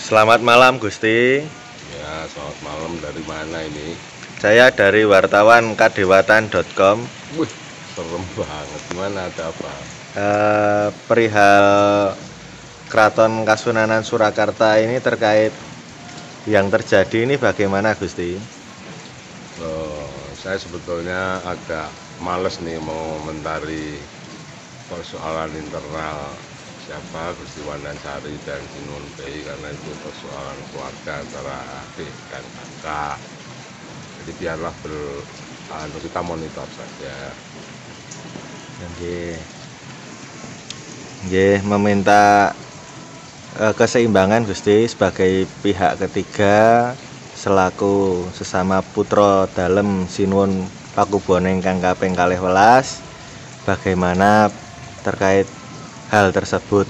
Selamat malam Gusti. Ya, selamat malam. Dari mana ini? Saya dari wartawan kadewatan.com. Wih, serem banget. Gimana, ada apa? Perihal Keraton Kasunanan Surakarta ini terkait yang terjadi ini bagaimana Gusti? Saya sebetulnya agak males nih mau komentari persoalan internal siapa Gusti Wandansari dan Sinuhun Bey, karena itu persoalan keluarga antara adik dan kakak. Jadi biarlah kita monitor saja. Meminta keseimbangan Gusti sebagai pihak ketiga selaku sesama putra dalem Sinuhun Pakubono ingkang kaping 12. Bagaimana terkait hal tersebut?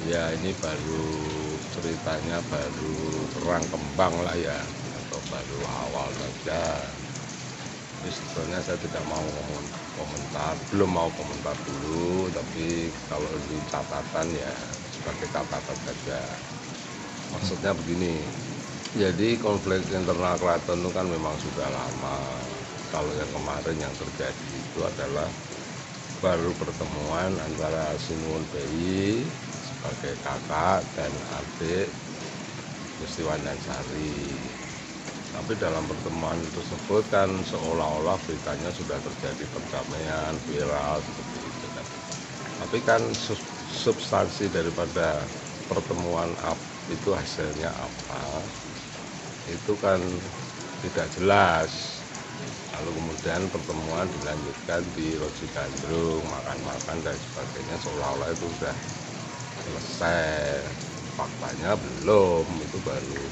Ya, ini baru ceritanya baru terang kembang lah ya, atau baru awal saja. Jadi sebetulnya saya tidak mau komentar, belum mau komentar dulu, tapi kalau di catatan ya sebagai catatan saja. Maksudnya begini, jadi konflik internal keraton itu kan memang sudah lama. Kalau yang kemarin yang terjadi itu adalah baru pertemuan antara Sinuhun Bey sebagai kakak dan adik Gusti Wandansari. Tapi dalam pertemuan tersebut kan seolah-olah beritanya sudah terjadi perdamaian, viral seperti itu kan. Tapi kan substansi daripada pertemuan itu hasilnya apa, itu kan tidak jelas. Lalu kemudian pertemuan dilanjutkan di Loji Gandrung, makan-makan dan sebagainya, seolah-olah itu sudah selesai. Faktanya belum, itu baru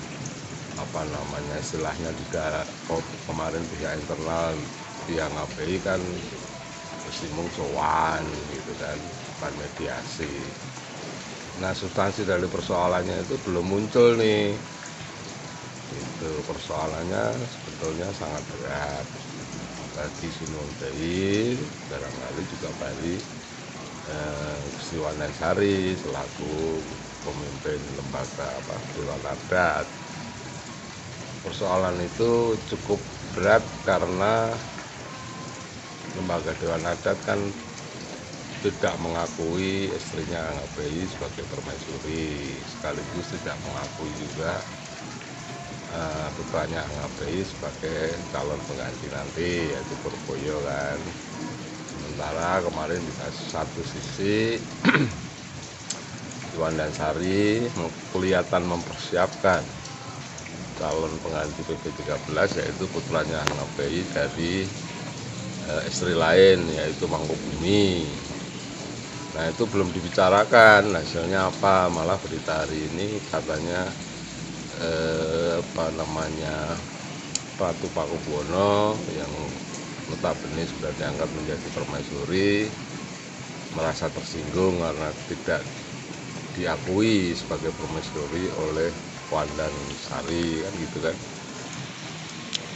istilahnya juga kemarin pihak internal yang ngabai kan Simung sowan gitu kan, bukan mediasi. Nah, substansi dari persoalannya itu belum muncul nih. Itu persoalannya sebetulnya sangat berat bagi Sinuhun Bey, barangkali juga bagi Gusti Wandansari selaku pemimpin lembaga Dewan Adat. Persoalan itu cukup berat karena lembaga Dewan Adat kan tidak mengakui istrinya Bey sebagai permaisuri, sekaligus tidak mengakui juga putranya Bey sebagai calon pengganti nanti, yaitu Purboyo kan. Sementara kemarin di satu sisi Wandansari kelihatan mempersiapkan calon pengganti PP13, yaitu putranya Bey dari istri lain, yaitu Mangkubumi. Nah, itu belum dibicarakan hasilnya apa, malah berita hari ini katanya Ratu Pakubono yang notabene sudah diangkat menjadi permaisuri merasa tersinggung karena tidak diakui sebagai permaisuri oleh Wandansari kan gitu kan.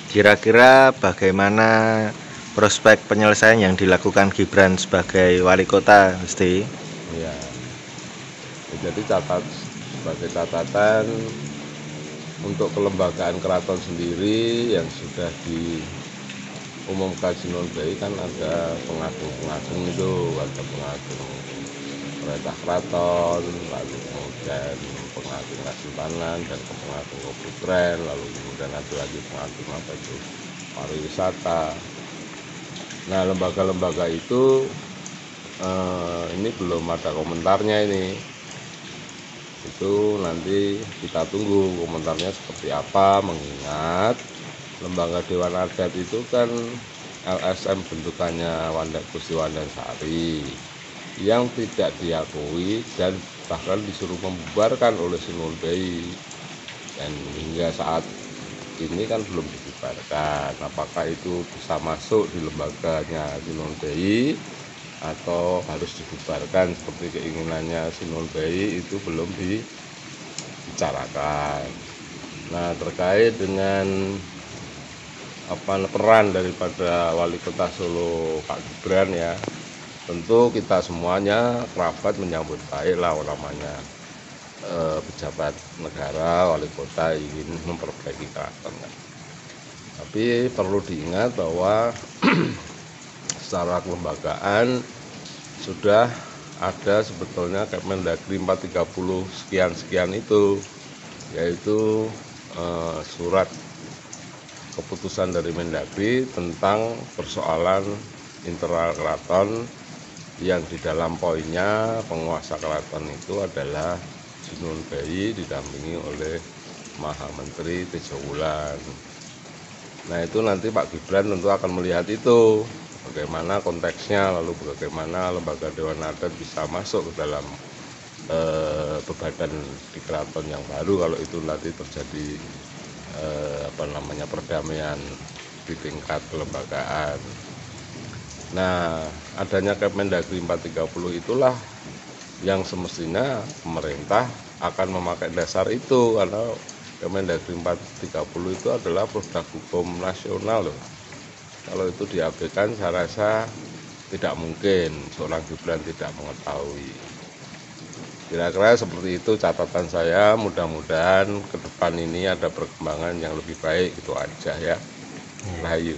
Kira-kira bagaimana prospek penyelesaian yang dilakukan Gibran sebagai wali kota, Gusti? Ya, jadi sebagai catatan untuk kelembagaan keraton sendiri yang sudah diumumkan Sinuhun Bey kan ada pengagung itu, ada pengagung perintah keraton, lalu kemudian pengagung kesultanan dan pengagung keputren, lalu kemudian ada lagi pengagung pariwisata. Nah, lembaga-lembaga itu ini belum ada komentarnya ini. Itu nanti kita tunggu komentarnya seperti apa, mengingat lembaga Dewan Adat itu kan LSM bentukannya Gusti Wandansari yang tidak diakui dan bahkan disuruh membubarkan oleh Sinuhun Bey, dan hingga saat ini kan belum dibubarkan. Apakah itu bisa masuk di lembaganya Sinuhun Bey atau harus dibubarkan seperti keinginannya Sinuhun Bey, itu belum dibicarakan. Nah, terkait dengan peran daripada Wali Kota Solo Pak Gibran ya, tentu kita semuanya kerabat menyambut baik lah namanya pejabat negara, wali kota ingin memperbaiki keraton kan. Tapi perlu diingat bahwa secara kelembagaan sudah ada sebetulnya Kemendagri 430 sekian itu, yaitu surat keputusan dari Mendagri tentang persoalan internal keraton yang di dalam poinnya penguasa keraton itu adalah Jinun Bayi didampingi oleh Maha Menteri Tejo Wulan. Nah itu nanti Pak Gibran tentu akan melihat itu, bagaimana konteksnya, lalu bagaimana lembaga Dewan Adat bisa masuk ke dalam bebadan di keraton yang baru kalau itu nanti terjadi perdamaian di tingkat kelembagaan. Nah, adanya Kemendagri 430 itulah yang semestinya pemerintah akan memakai dasar itu, karena Kemendagri 430 itu adalah produk hukum nasional loh. Kalau itu diabaikan, saya rasa tidak mungkin seorang Gibran tidak mengetahui. Kira-kira seperti itu catatan saya, mudah-mudahan ke depan ini ada perkembangan yang lebih baik, itu aja ya. Rahayu.